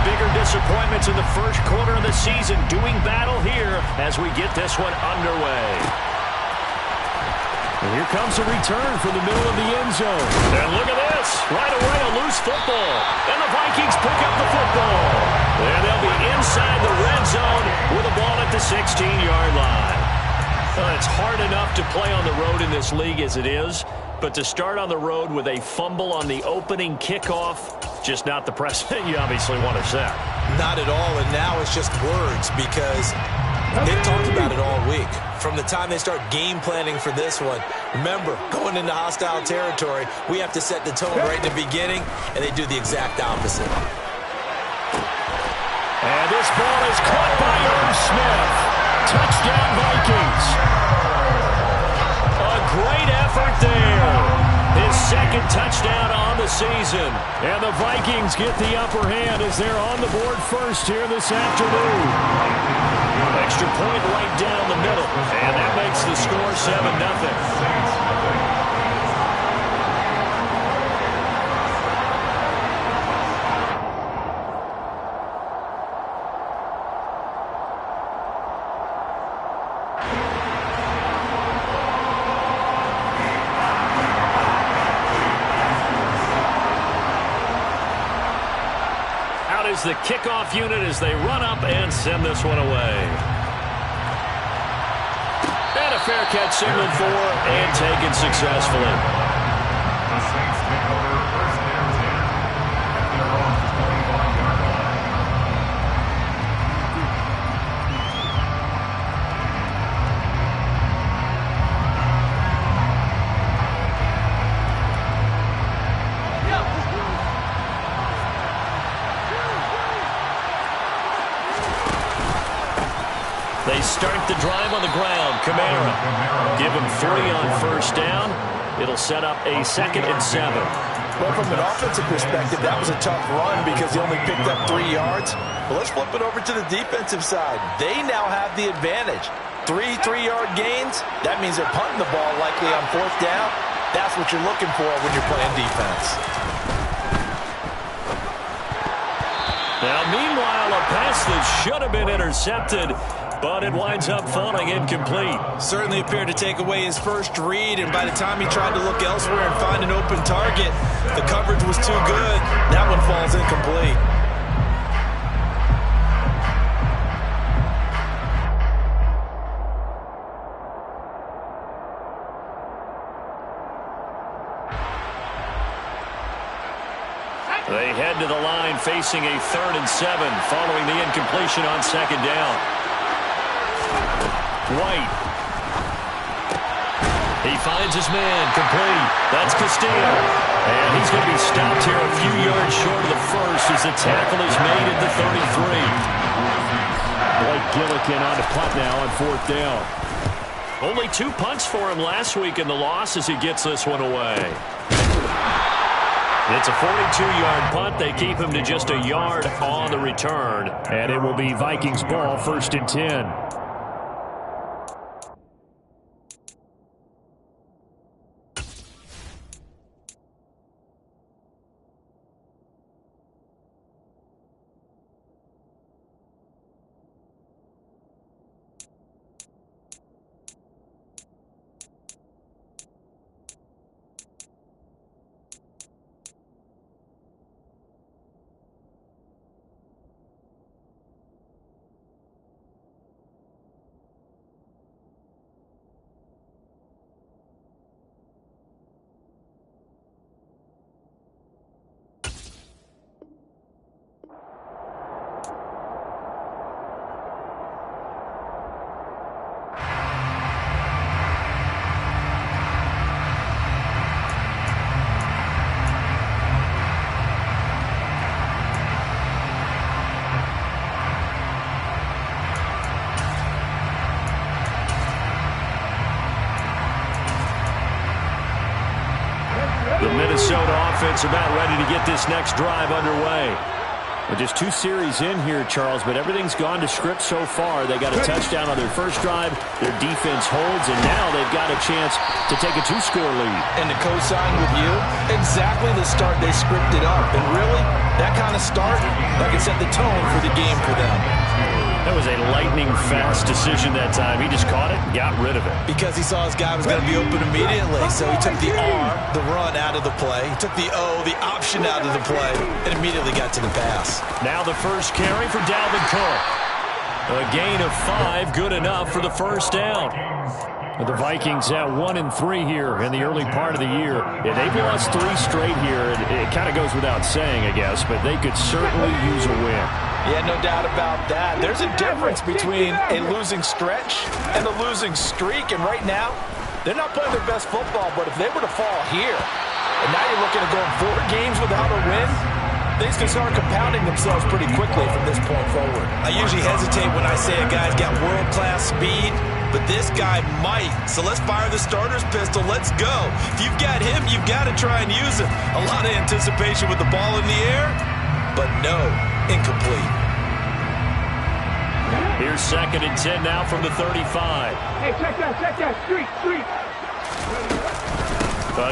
bigger disappointments in the first quarter of the season doing battle here as we get this one underway. And here comes a return from the middle of the end zone. And look at this. Right away, a loose football. And the Vikings pick up the football. And they'll be inside the red zone with a ball at the 16-yard line. It's hard enough to play on the road in this league as it is, but to start on the road with a fumble on the opening kickoff, just not the precedent you obviously want to set. Not at all, and now it's just words because they've talked about it all week. From the time they start game planning for this one, remember, going into hostile territory, we have to set the tone right in the beginning, and they do the exact opposite. And this ball is caught by Irv Smith. Touchdown, Vikings. A great effort there. His second touchdown on the season. And the Vikings get the upper hand as they're on the board first here this afternoon. Extra point right down the middle. And that makes the score 7-0. The kickoff unit as they run up and send this one away. And a fair catch signaled for and taken successfully. The Saints take over first and 10 at their own 21-yard line. They start the drive on the ground. Kamara. Give him 3 on first down. It'll set up a 2nd and 7. Well, from an offensive perspective, that was a tough run because he only picked up 3 yards. But let's flip it over to the defensive side. They now have the advantage. 3 3-yard gains. That means they're punting the ball likely on 4th down. That's what you're looking for when you're playing defense. Now, meanwhile, a pass that should have been intercepted, but it winds up falling incomplete. Certainly appeared to take away his first read, and by the time he tried to look elsewhere and find an open target, the coverage was too good. That one falls incomplete. They head to the line facing a 3rd and 7 following the incompletion on 2nd down. White. He finds his man, complete. That's Castillo. And he's going to be stopped here a few yards short of the first as the tackle is made at the 33. Blake Gillikin on the punt now on 4th down. Only 2 punts for him last week in the loss as he gets this one away. It's a 42-yard punt. They keep him to just a yard on the return. And it will be Vikings ball, 1st and 10. The Minnesota offense about ready to get this next drive underway. Well, just 2 series in here, Charles, but everything's gone to script so far. They got a touchdown on their first drive. Their defense holds, and now they've got a chance to take a 2-score lead. And to co-sign with you, exactly the start they scripted up. And really, that kind of start, that can set the tone for the game for them. That was a lightning-fast decision that time. He just caught it and got rid of it. Because he saw his guy was going to be open immediately, so he took the R, the run, out of the play. He took the O, the option, out of the play, and immediately got to the pass. Now the first carry for Dalvin Cook. A gain of 5, good enough for the first down. The Vikings at 1-3 here in the early part of the year. Yeah, they've lost 3 straight here. It kind of goes without saying, I guess, but they could certainly use a win. Yeah, no doubt about that. There's a difference between a losing stretch and a losing streak, and right now, they're not playing their best football, but if they were to fall here, and now you're looking at going 4 games without a win, things can start compounding themselves pretty quickly from this point forward. I usually hesitate when I say a guy's got world-class speed, but this guy might. So let's fire the starter's pistol. Let's go. If you've got him, you've got to try and use him. A lot of anticipation with the ball in the air, but no, incomplete. Here's 2nd and 10 now from the 35. Hey, check that, street.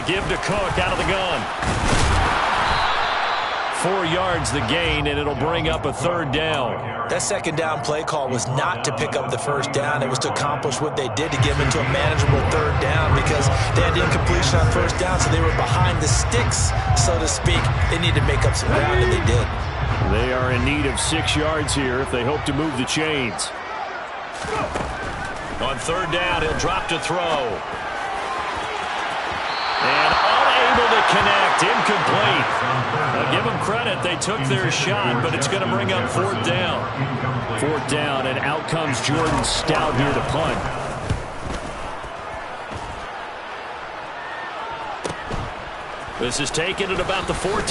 Give to Cook out of the gun. 4 yards the gain, and it'll bring up a 3rd down. That 2nd down play call was not to pick up the 1st down. It was to accomplish what they did to get them into a manageable 3rd down because they had incompletion on 1st down, so they were behind the sticks, so to speak. They needed to make up some ground, and they did. They are in need of 6 yards here if they hope to move the chains. On 3rd down, he'll drop to throw. And unable to connect, incomplete. Now give them credit, they took their shot, but it's going to bring up 4th down. 4th down, and out comes Jordan Stout here to punt. This is taken at about the 14.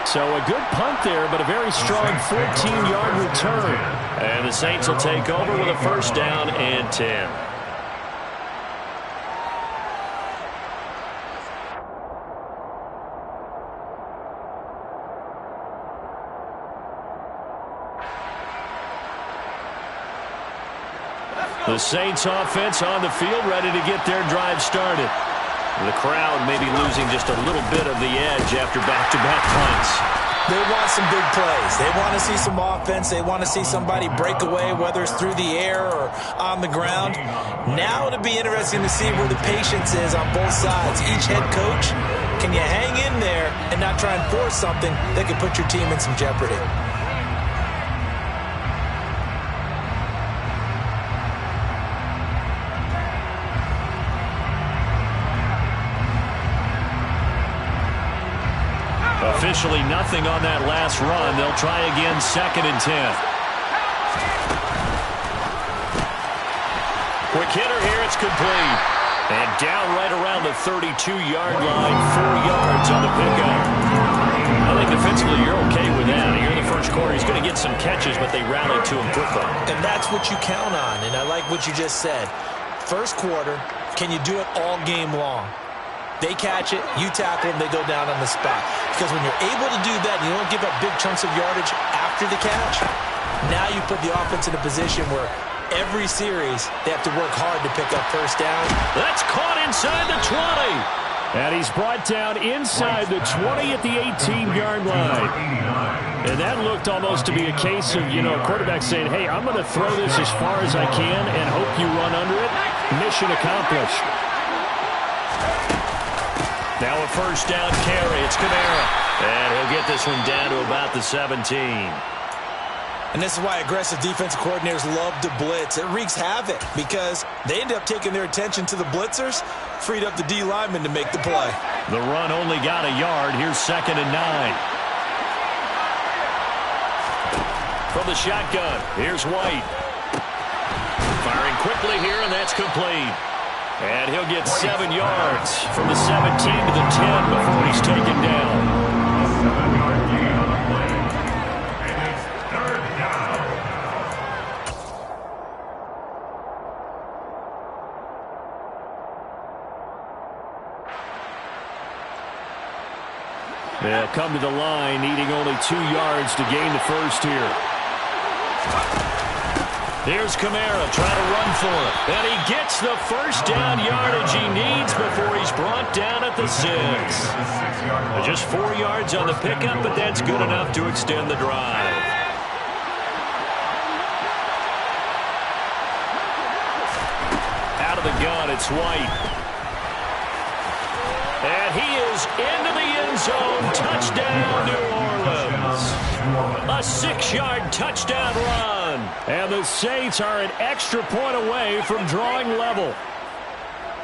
So a good punt there, but a very strong 14-yard return. And the Saints will take over with a 1st down and 10. The Saints offense on the field, ready to get their drive started. The crowd may be losing just a little bit of the edge after back-to-back punts. They want some big plays. They want to see some offense. They want to see somebody break away, whether it's through the air or on the ground. Now it'll be interesting to see where the patience is on both sides. Each head coach, can you hang in there and not try and force something that could put your team in some jeopardy? Officially nothing on that last run. They'll try again, 2nd and 10. Quick hitter here, it's complete. And down right around the 32-yard line, 4 yards on the pickup. I think defensively you're okay with that. Here in the first quarter, he's going to get some catches, but they rallied to him quickly. And that's what you count on, and I like what you just said. First quarter, can you do it all game long? They catch it, you tackle them, they go down on the spot. Because when you're able to do that, you don't give up big chunks of yardage after the catch, now you put the offense in a position where every series they have to work hard to pick up 1st down. That's caught inside the 20. And he's brought down inside the 20 at the 18-yard line. And that looked almost to be a case of, quarterback saying, hey, I'm going to throw this as far as I can and hope you run under it. Mission accomplished. Now a 1st down carry. It's Kamara. And he'll get this one down to about the 17. And this is why aggressive defensive coordinators love to blitz. It wreaks havoc because they end up taking their attention to the blitzers, freed up the D lineman to make the play. The run only got a yard. Here's 2nd and 9. From the shotgun, here's White. Firing quickly here, and that's complete. And he'll get 7 yards from the 17 to the 10 before he's taken down. A 7-yard gain on the play. And it's 3rd down. They'll come to the line, needing only 2 yards to gain the first here. Here's Kamara trying to run for it. And he gets the first down yardage he needs before he's brought down at the 6. Just 4 yards on the pickup, but that's good enough to extend the drive. Out of the gun, it's White. And he is into the end zone. Touchdown, New Orleans. A 6-yard touchdown run. And the Saints are an extra point away from drawing level.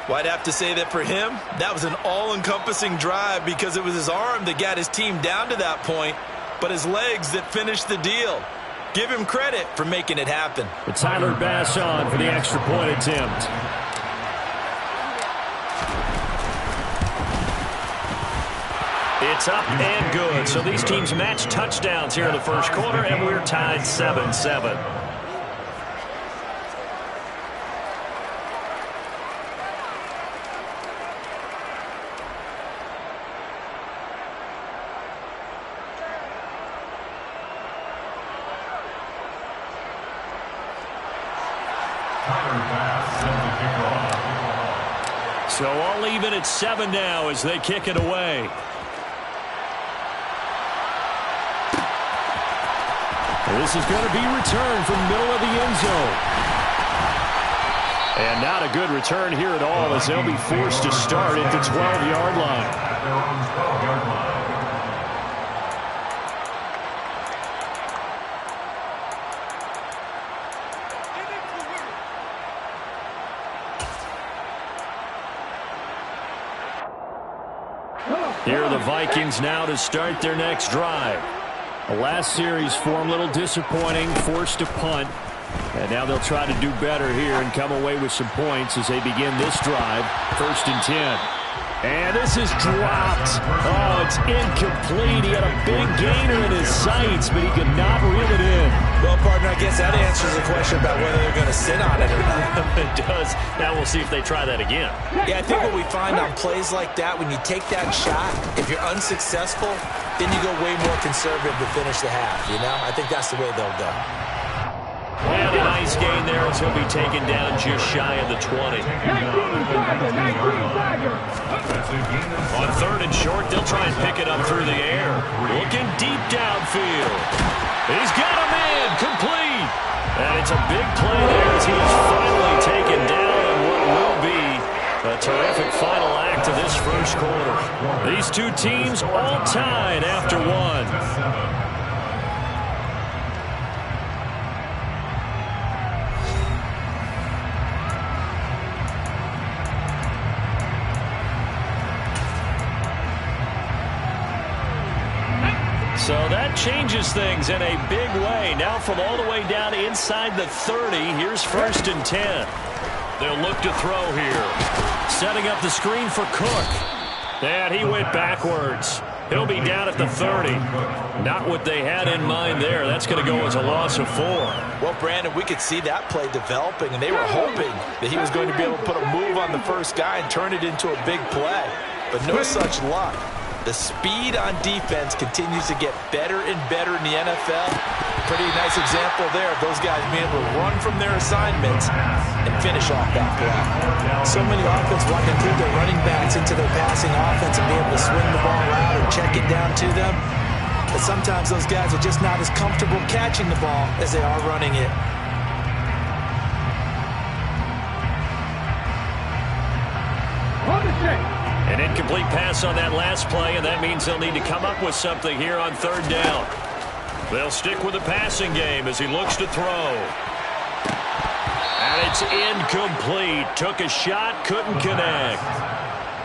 Well, I'd have to say that for him, that was an all-encompassing drive because it was his arm that got his team down to that point, but his legs that finished the deal. Give him credit for making it happen. But Tyler Bass on for the extra point attempt. It's up and good. So these teams match touchdowns here in the first quarter, and we're tied 7-7. So all even at 7 now as they kick it away. This is going to be returned from the middle of the end zone. And not a good return here at all as they'll be forced to start at the 12-yard line. Here are the Vikings now to start their next drive. The last series for them, a little disappointing, forced to punt. And now they'll try to do better here and come away with some points as they begin this drive. 1st and 10. And this is dropped. Oh, it's incomplete. He had a big gainer in his sights, but he could not reel it in. Well, partner, I guess that answers the question about whether they're going to sit on it or not. It does. Now we'll see if they try that again. Yeah, I think what we find on plays like that, when you take that shot, if you're unsuccessful, then you go way more conservative to finish the half, you know? I think that's the way they'll go. And a nice gain there as he'll be taken down just shy of the 20. On 3rd and short, they'll try and pick it up through the air. Looking deep downfield. He's got a man, complete. And it's a big play there as he is finally taken down in what will be a terrific final act of this first quarter. These two teams all tied after 1. So that changes things in a big way. Now from all the way down inside the 30, here's 1st and 10. They'll look to throw here. Setting up the screen for Cook. And he went backwards. He'll be down at the 30. Not what they had in mind there. That's going to go as a loss of 4. Well, Brandon, we could see that play developing, and they were hoping that he was going to be able to put a move on the first guy and turn it into a big play. But no such luck. The speed on defense continues to get better and better in the NFL. Pretty nice example there of those guys being able to run from their assignments and finish off that play. So many offenses want to include their running backs into their passing offense and be able to swing the ball out or check it down to them. But sometimes those guys are just not as comfortable catching the ball as they are running it. An incomplete pass on that last play, and that means they'll need to come up with something here on 3rd down. They'll stick with the passing game as he looks to throw. And it's incomplete. Took a shot, couldn't connect.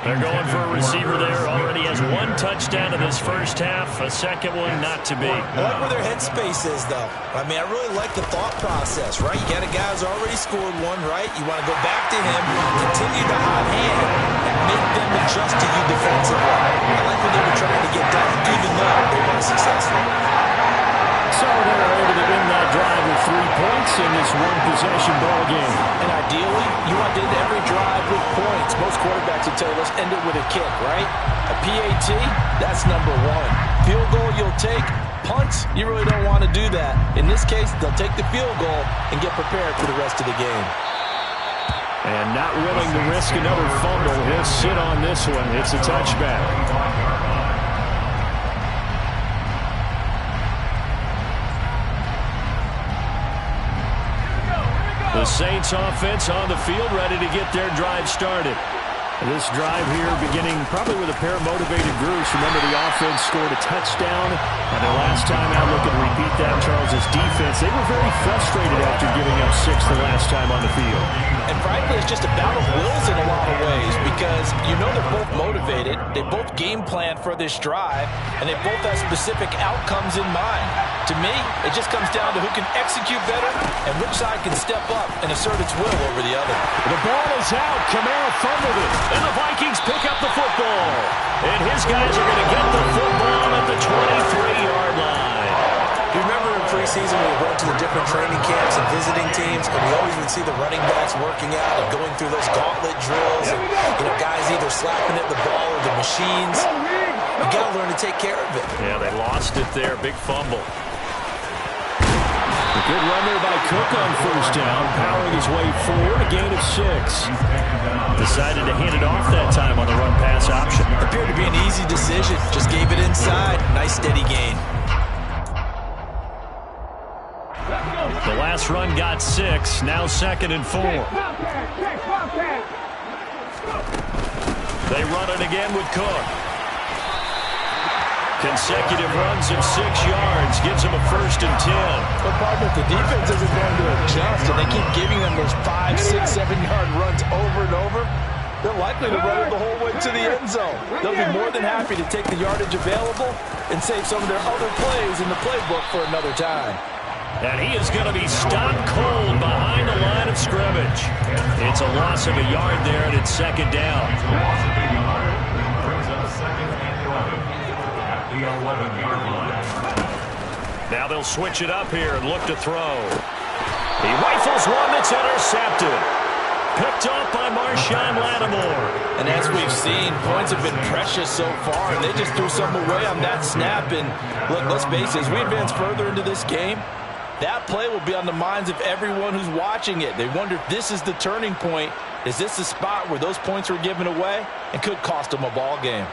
They're going for a receiver there. Already has 1 touchdown in this first half. A second one not to be. I like where their headspace is, though. I mean, I really like the thought process, right? You got a guy who's already scored 1, right? You want to go back to him, continue the hot hand, and make them adjust to you defensively. I like what they were trying to get done, even though they weren't successful. So they're able to win that drive with 3 points in this one-possession ball game. And ideally, you want to end every drive with points. Most quarterbacks would tell you, let's end it with a kick, right? A PAT, that's number one. Field goal you'll take. Punts, you really don't want to do that. In this case, they'll take the field goal and get prepared for the rest of the game. And not willing to risk another fumble, he'll sit on this one. It's a touchback. The Saints offense on the field, ready to get their drive started. This drive here beginning probably with a pair of motivated groups. Remember, the offense scored a touchdown, and their last time out, looking to repeat that, Charles' defense. They were very frustrated after giving up 6 the last time on the field. And frankly, it's just a battle of wills in a lot of ways because you know they're both motivated. They both game plan for this drive, and they both have specific outcomes in mind. To me, it just comes down to who can execute better and which side can step up and assert its will over the other. The ball is out. Kamara fumbled it, and the Vikings pick up the football. And his guys are going to get the football at the 23-yard line. You remember in preseason when we went to the different training camps and visiting teams, and we always would see the running backs working out and going through those gauntlet drills, and guys either slapping at the ball or the machines. You got to learn to take care of it. Yeah, they lost it there. Big fumble. A good run there by Cook on first down, powering his way forward, a gain of 6. Decided to hand it off that time on the run-pass option. Appeared to be an easy decision. Just gave it inside. Nice steady gain. The last run got 6. Now 2nd and 4. They run it again with Cook. Consecutive runs of 6 yards gives them a 1st and 10. But partner, if the defense isn't going to adjust and they keep giving them those 5, 6, 7-yard runs over and over, they're likely to run it the whole way to the end zone. They'll be more than happy to take the yardage available and save some of their other plays in the playbook for another time. And he is going to be stopped cold behind the line of scrimmage. It's a loss of a yard there, and it's 2nd down. Loss of a yard brings up 2nd and 11 at the 11-yard line. Now they'll switch it up here and look to throw. He rifles one that's intercepted. Picked off by Marshawn Lattimore. And as we've seen, points have been precious so far, and they just threw something away on that snap. And look, let's face it, as we advance further into this game, that play will be on the minds of everyone who's watching it. They wonder if this is the turning point. Is this the spot where those points were given away and could cost them a ball game?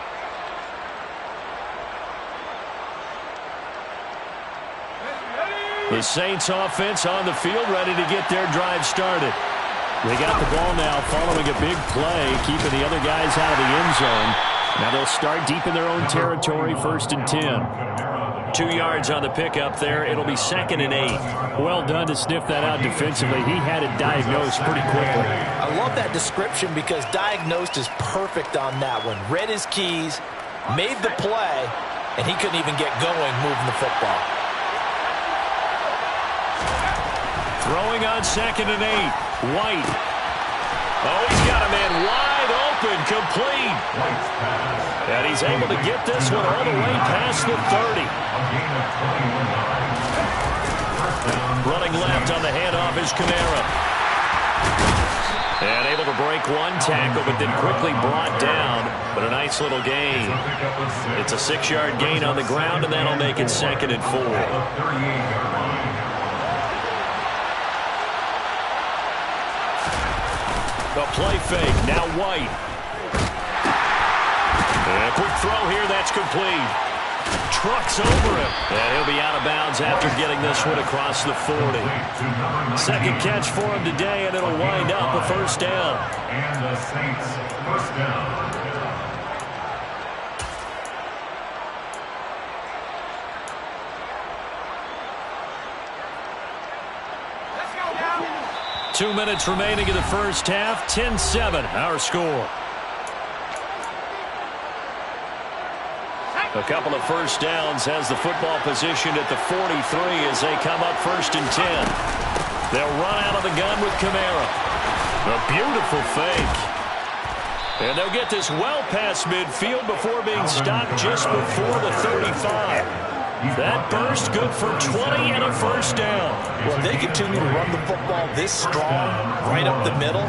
The Saints offense on the field, ready to get their drive started. They got the ball now following a big play, keeping the other guys out of the end zone. Now they'll start deep in their own territory, 1st and 10. 2 yards on the pickup there. It'll be 2nd and 8. Well done to sniff that out defensively. He had it diagnosed pretty quickly. I love that description because diagnosed is perfect on that one. Read his keys, made the play, and he couldn't even get going moving the football. Throwing on 2nd and 8. White. Oh, he's got a man wide open, complete. And he's able to get this one all the way past the 30. Running left on the handoff is Kamara. And able to break one tackle, but then quickly brought down. But a nice little gain. It's a 6-yard gain on the ground, and that'll make it 2nd and 4. A play fake, now White. And a quick throw here, that's complete. Trucks over him. And he'll be out of bounds after getting this one across the 40. 2nd catch for him today, and it'll wind up a 1st down. And the Saints 1st down. 2 minutes remaining in the first half. 10-7, our score. A couple of first downs has the football positioned at the 43 as they come up 1st and 10. They'll run out of the gun with Kamara. A beautiful fake. And they'll get this well past midfield before being stopped just before the 35. That burst good for 20 and a 1st down. Well, if they continue to run the football this strong, right up the middle,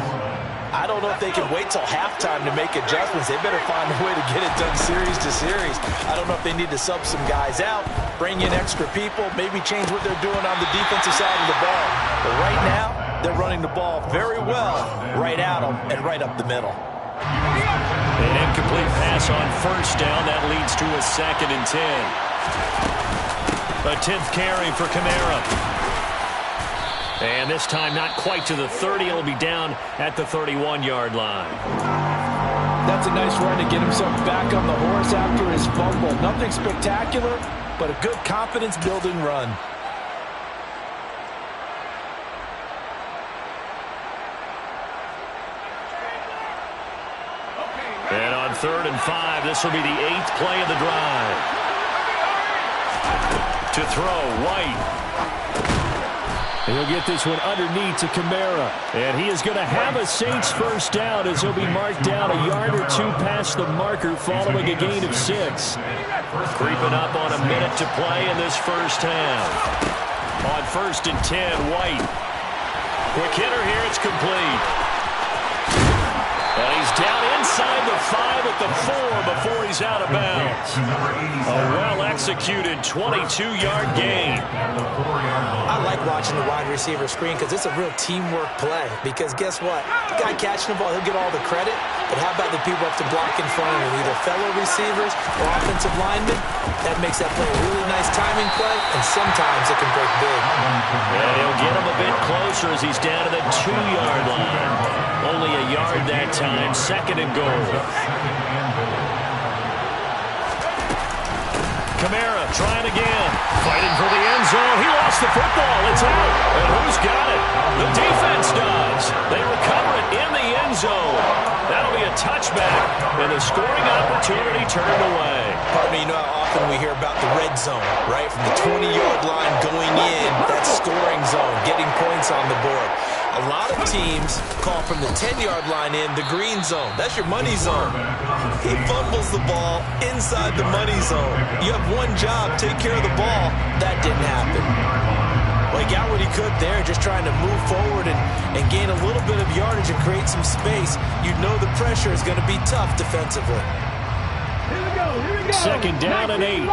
I don't know if they can wait till halftime to make adjustments. They better find a way to get it done series to series. I don't know if they need to sub some guys out, bring in extra people, maybe change what they're doing on the defensive side of the ball. But right now, they're running the ball very well right at them and right up the middle. An incomplete pass on first down. That leads to a 2nd and 10. A 10th carry for Kamara. And this time not quite to the 30. It'll be down at the 31-yard line. That's a nice run to get himself back on the horse after his fumble. Nothing spectacular, but a good confidence-building run. And on 3rd and 5, this will be the 8th play of the drive. To throw, White. He'll get this one underneath to Kamara. And he is going to have a Saints first down as he'll be marked down a yard or two past the marker following a gain of 6. Creeping up on a minute to play in this first half. On 1st and 10, White. Quick hitter here, it's complete. And he's down inside the 5 at the 4 before he's out of bounds. A well-executed 22-yard gain. I like watching the wide receiver screen because it's a real teamwork play. Because guess what? The guy catching the ball, he'll get all the credit. But how about the people up to block in front of him, either fellow receivers or offensive linemen? That makes that play a really nice timing play, and sometimes it can break big. And he'll get him a bit closer as he's down to the 2-yard line. Only a yard that time, 2nd and goal. Kamara trying again. Fighting for the end zone. He lost the football. It's out. And who's got it? The defense does. They recover it in the end zone. That'll be a touchback. And the scoring opportunity turned away. Pardon me, you know how often we hear about the red zone, right? From the 20-yard line going in, that scoring zone, getting points on the board. A lot of teams call from the 10-yard line in the green zone. That's your money zone. He fumbles the ball inside the money zone. You have one job, take care of the ball. That didn't happen. Well, he got what he could there, just trying to move forward and gain a little bit of yardage and create some space. You know the pressure is going to be tough defensively. Here we go. 2nd down and 8.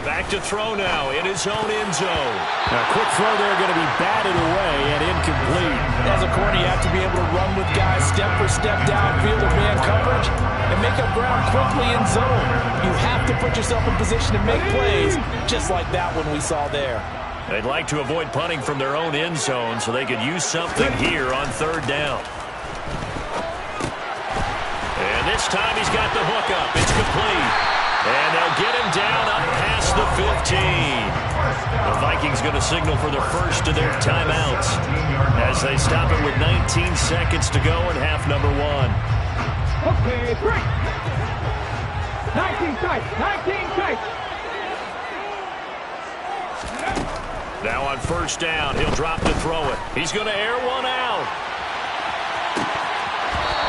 Back to throw now in his own end zone. A quick throw there going to be batted away and incomplete. As a corner, you have to be able to run with guys step for step downfield or man coverage and make up ground quickly in zone. You have to put yourself in position to make plays, just like that one we saw there. They'd like to avoid punting from their own end zone so they could use something here on 3rd down. And this time he's got the hook up. It's complete. And they'll get him down up past the 15. The Vikings going to signal for the first of their timeouts as they stop it with 19 seconds to go in half number 1. Okay, 3. 19 tight. 19 tight. Now on 1st down, he'll drop to throw it. He's going to air one out.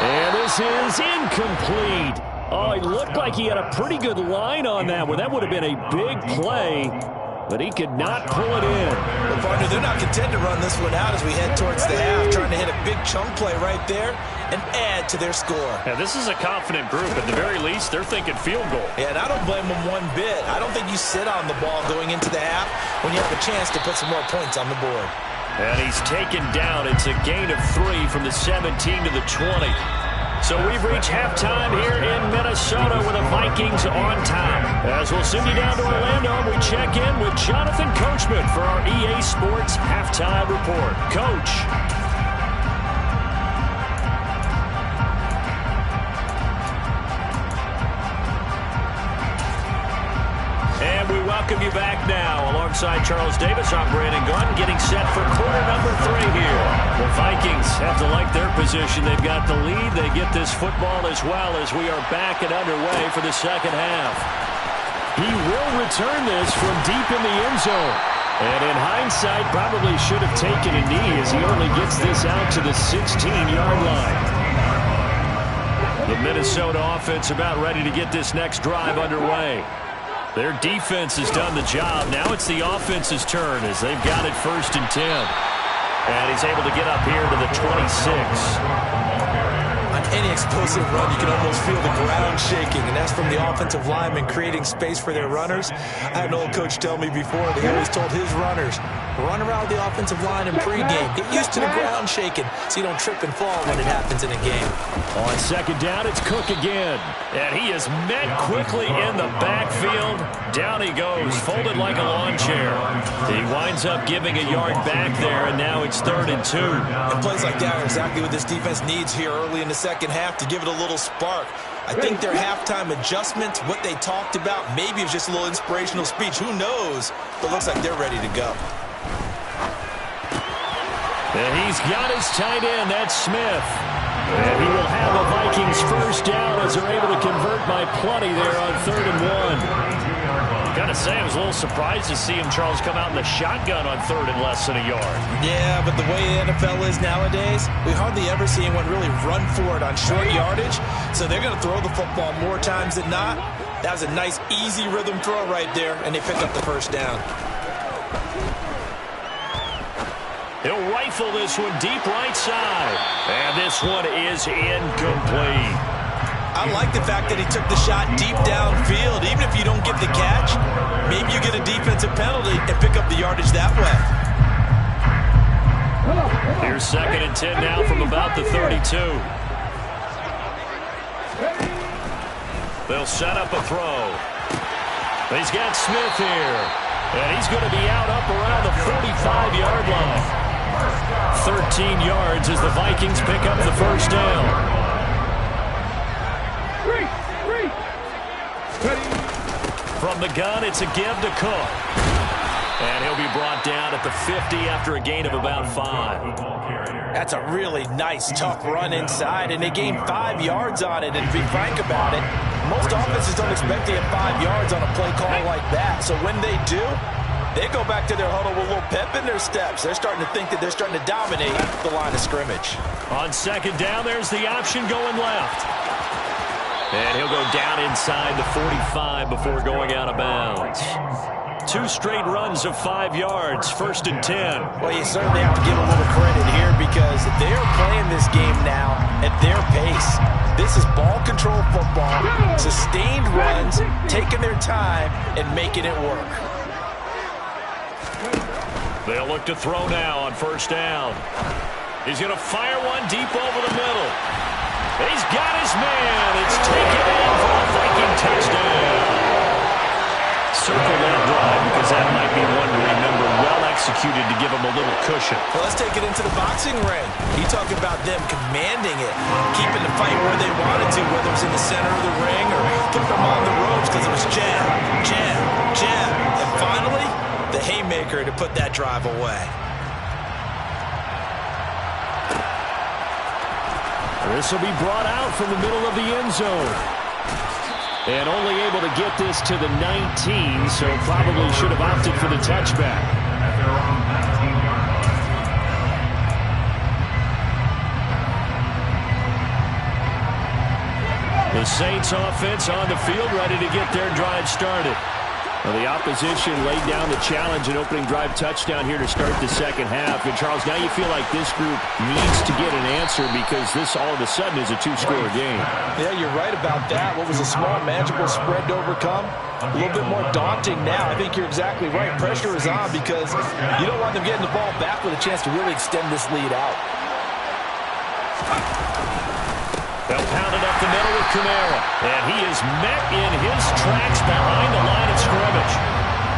And this is incomplete. Oh, he looked like he had a pretty good line on that one. That would have been a big play, but he could not pull it in. Well, partner, they're not content to run this one out as we head towards the half, trying to hit a big chunk play right there and add to their score. Now, this is a confident group. At the very least, they're thinking field goal. Yeah, and I don't blame them one bit. I don't think you sit on the ball going into the half when you have a chance to put some more points on the board. And he's taken down. It's a gain of 3 from the 17 to the 20. So we've reached halftime here in Minnesota with the Vikings on top. As we'll send you down to Orlando, we check in with Jonathan Coachman for our EA Sports Halftime Report. Coach. And we welcome you back now. Alongside Charles Davis, I'm Brandon Gunn, getting set for quarter number 3 here. The Vikings have to like their position. They've got the lead. They get this football as well as we are back and underway for the second half. He will return this from deep in the end zone. And in hindsight, probably should have taken a knee as he only gets this out to the 16-yard line. The Minnesota offense about ready to get this next drive underway. Their defense has done the job. Now it's the offense's turn as they've got it 1st and 10. And he's able to get up here to the 26. On any explosive run, you can almost feel the ground shaking, and that's from the offensive linemen creating space for their runners. I had an old coach tell me before that he always told his runners, run around the offensive line in pregame. Get used to the ground shaking so you don't trip and fall when it happens in a game. On second down, it's Cook again. And he is met quickly in the backfield. Down he goes, folded like a lawn chair. He winds up giving a yard back there, and now it's 3rd and 2. And plays like that are exactly what this defense needs here early in the second half to give it a little spark. I think their halftime adjustment, what they talked about, maybe it was just a little inspirational speech. Who knows? But it looks like they're ready to go. And he's got his tight end. That's Smith. And he will have the Vikings first down as they're able to convert by plenty there on 3rd and 1. Gotta say, I was a little surprised to see him, Charles, come out in the shotgun on 3rd and less than a yard. Yeah, but the way the NFL is nowadays, we hardly ever see anyone really run for it on short yardage. So they're going to throw the football more times than not. That was a nice, easy rhythm throw right there, and they pick up the first down. He'll rifle this one deep right side. And this one is incomplete. I like the fact that he took the shot deep downfield. Even if you don't get the catch, maybe you get a defensive penalty and pick up the yardage that way. Here's 2nd and 10 now from about the 32. They'll set up a throw. He's got Smith here. And he's going to be out up around the 45-yard line. 13 yards as the Vikings pick up the first down. From the gun, it's a give to Cook. And he'll be brought down at the 50 after a gain of about 5. That's a really nice, tough run inside, and they gained 5 yards on it. And to be frank about it, most offenses don't expect to get 5 yards on a play call like that. So when they do, they go back to their huddle with a little pep in their steps. They're starting to think that they're starting to dominate the line of scrimmage. On second down, there's the option going left. And he'll go down inside the 45 before going out of bounds. 2 straight runs of 5 yards, 1st and 10. Well, you certainly have to give a little credit here because they're playing this game now at their pace. This is ball control football, sustained runs, taking their time, and making it work. They'll look to throw now on 1st down. He's going to fire one deep over the middle. He's got his man. It's taken in for a Viking touchdown. Circle that drive because that might be one to remember. Well executed to give him a little cushion. Well, let's take it into the boxing ring. You talk about them commanding it, keeping the fight where they wanted to, whether it was in the center of the ring or putting them on the ropes because it was jab, jab, jab. And finally, the haymaker to put that drive away. This will be brought out from the middle of the end zone. And only able to get this to the 19, so probably should have opted for the touchback. The Saints offense on the field, ready to get their drive started. Well, the opposition laid down the challenge and opening drive touchdown here to start the second half. And, Charles, now you feel like this group needs to get an answer because this all of a sudden is a 2-score game. Yeah, you're right about that. What was a small, manageable spread to overcome, a little bit more daunting now. I think you're exactly right. Pressure is on because you don't want them getting the ball back with a chance to really extend this lead out. They'll pound it up the middle with Kamara. And he is met in his tracks behind the line of scrimmage.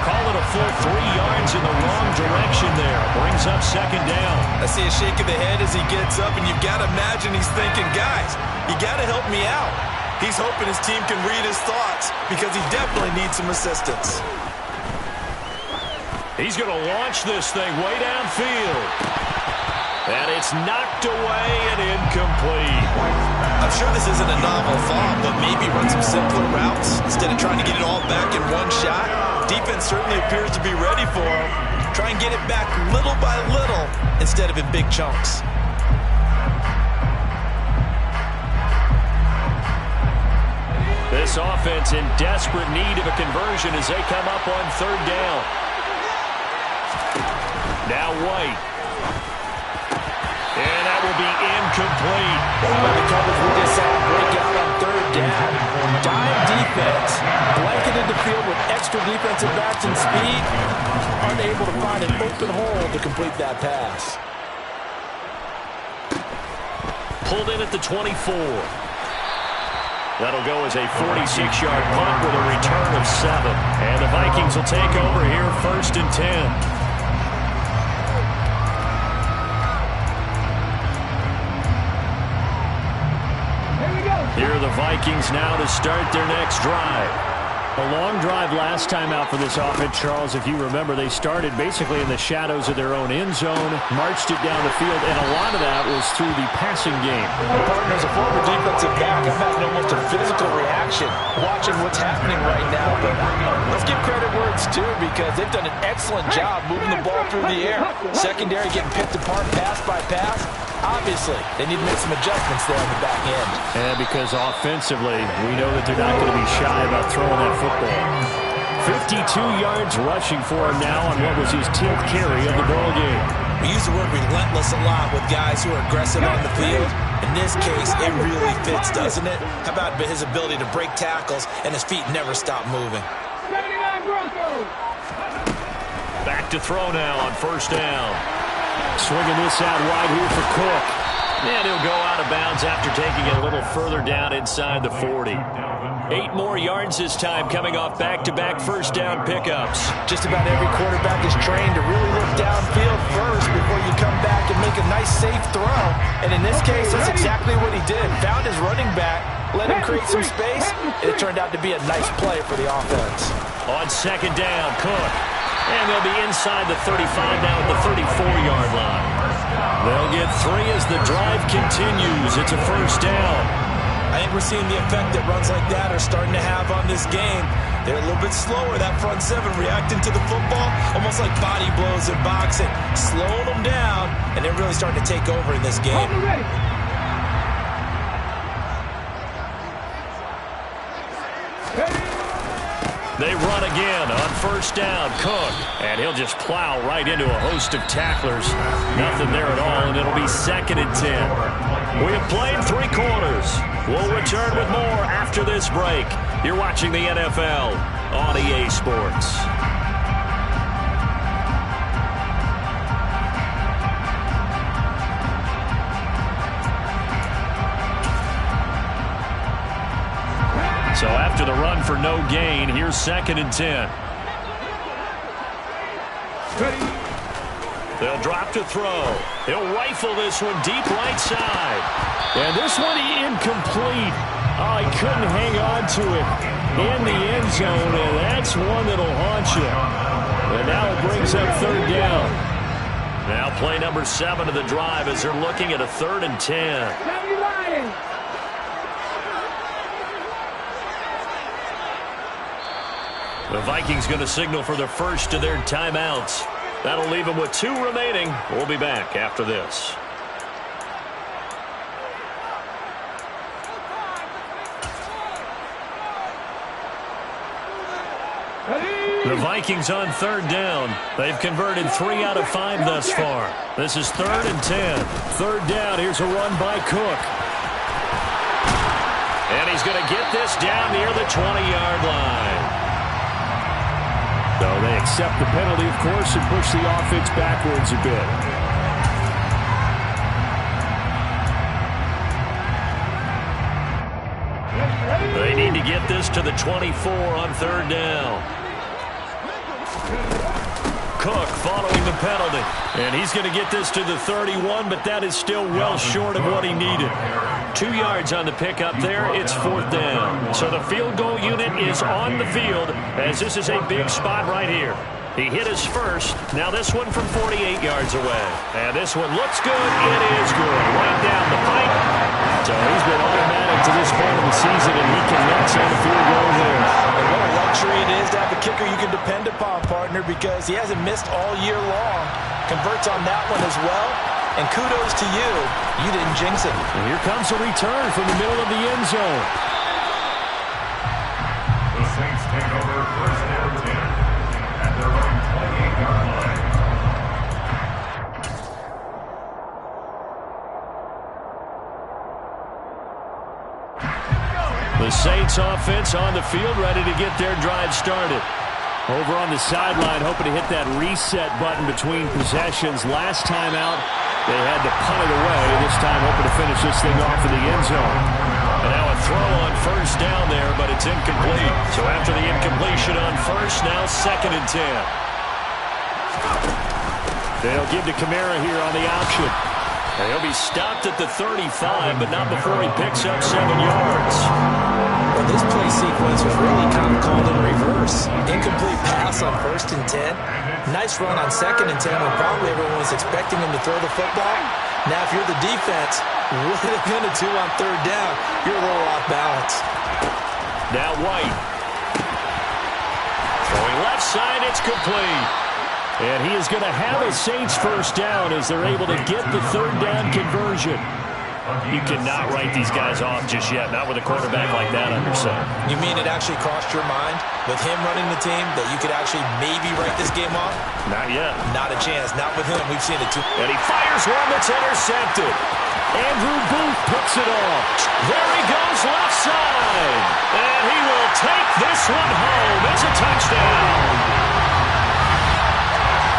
Call it a full 3 yards in the wrong direction there. Brings up second down. I see a shake of the head as he gets up, and you've got to imagine he's thinking, guys, you got to help me out. He's hoping his team can read his thoughts because he definitely needs some assistance. He's going to launch this thing way downfield. And it's knocked away and incomplete. I'm sure this isn't a novel thought, but maybe run some simpler routes instead of trying to get it all back in one shot. Defense certainly appears to be ready for him. Try and get it back little by little instead of in big chunks. This offense in desperate need of a conversion as they come up on third down. Now White. be incomplete. The coverage we just saw break out on third down. Dime defense, blanketed the field with extra defensive backs and speed, unable to find an open hole to complete that pass. Pulled in at the 24. That'll go as a 46-yard punt with a return of 7. And the Vikings will take over here 1st and 10. Here are the Vikings now to start their next drive. A long drive last time out for this offense, Charles. If you remember, they started basically in the shadows of their own end zone, marched it down the field, and a lot of that was through the passing game. Partner, as a former defensive back, I'm having almost a physical reaction watching what's happening right now. But let's give credit where it's due, because they've done an excellent job moving the ball through the air. Secondary getting picked apart pass by pass. Obviously, they need to make some adjustments there on the back end. And because offensively, we know that they're not going to be shy about throwing that football. 52 yards rushing for him now on what was his 10th carry of the ball game. We use the word relentless a lot with guys who are aggressive on the field. In this case, it really fits, doesn't it? How about his ability to break tackles and his feet never stop moving? Back to throw now on 1st down. Swinging this out wide here for Cook. And he'll go out of bounds after taking it a little further down inside the 40. 8 more yards this time, coming off back-to-back 1st down pickups. Just about every quarterback is trained to really look downfield first before you come back and make a nice, safe throw. And in this case, that's exactly what he did. Found his running back, let him create some space, and it turned out to be a nice play for the offense. On 2nd down, Cook. And they'll be inside the 35 now at the 34-yard line. They'll get 3 as the drive continues. It's a 1st down. I think we're seeing the effect that runs like that are starting to have on this game. They're a little bit slower, that front 7, reacting to the football, almost like body blows in boxing, slowing them down, and they're really starting to take over in this game. They run again on 1st down. Cook. And he'll just plow right into a host of tacklers. Nothing there at all, and it'll be 2nd and 10. We have played 3 quarters. We'll return with more after this break. You're watching the NFL on EA Sports. So after the run for no gain, here's 2nd and 10. They'll drop to throw. He'll rifle this one deep right side. And this one incomplete. Oh, he couldn't hang on to it in the end zone, and that's one that'll haunt you. And now it brings up 3rd down. Now play number 7 of the drive as they're looking at a 3rd and 10. The Vikings going to signal for the first of their timeouts. That'll leave them with 2 remaining. We'll be back after this. The Vikings on 3rd down. They've converted 3 out of 5 thus far. This is 3rd and 10. 3rd down. Here's a run by Cook. And he's going to get this down near the 20-yard line. So they accept the penalty, of course, and push the offense backwards a bit. They need to get this to the 24 on 3rd down. Cook following the penalty. And he's going to get this to the 31, but that is still well short of what he needed. 2 yards on the pickup there. It's 4th down. So the field goal unit is on the field as this is a big spot right here. He hit his first. Now this one from 48 yards away. And this one looks good. It is good. Right down the pipe. So he's been automatic to this point of the season, and he connects on the field goal there. And what a luxury it is to have a kicker you can depend upon, partner, because he hasn't missed all year long. Converts on that one as well. And kudos to you. You didn't jinx it. And here comes a return from the middle of the end zone. The Saints take over 1st and 10 at their own 28-yard line. The Saints offense on the field, ready to get their drive started. Over on the sideline, hoping to hit that reset button between possessions. Last time out, they had to punt it away. This time, hoping to finish this thing off in the end zone. And now a throw on first down there, but it's incomplete. So after the incompletion on first, now 2nd and 10. They'll give to Kamara here on the option. And he'll be stopped at the 35, but not before he picks up 7 yards. Well, this play sequence was really kind of called in reverse. Incomplete pass on 1st and 10. Nice run on 2nd and 10 when probably everyone was expecting him to throw the football. Now, if you're the defense, what are they going to do on 3rd down? You're a little off balance. Now White. Throwing left side, it's complete. And he is going to have a Saints first down as they're able to get the 3rd down conversion. You cannot write these guys off just yet, not with a quarterback like that under center. You mean it actually crossed your mind with him running the team that you could actually maybe write this game off? Not yet. Not a chance. Not with him. We've seen it too. And he fires one that's intercepted. Andrew Booth picks it off. There he goes left side. And he will take this one home. It's a touchdown.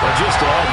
Well, just to add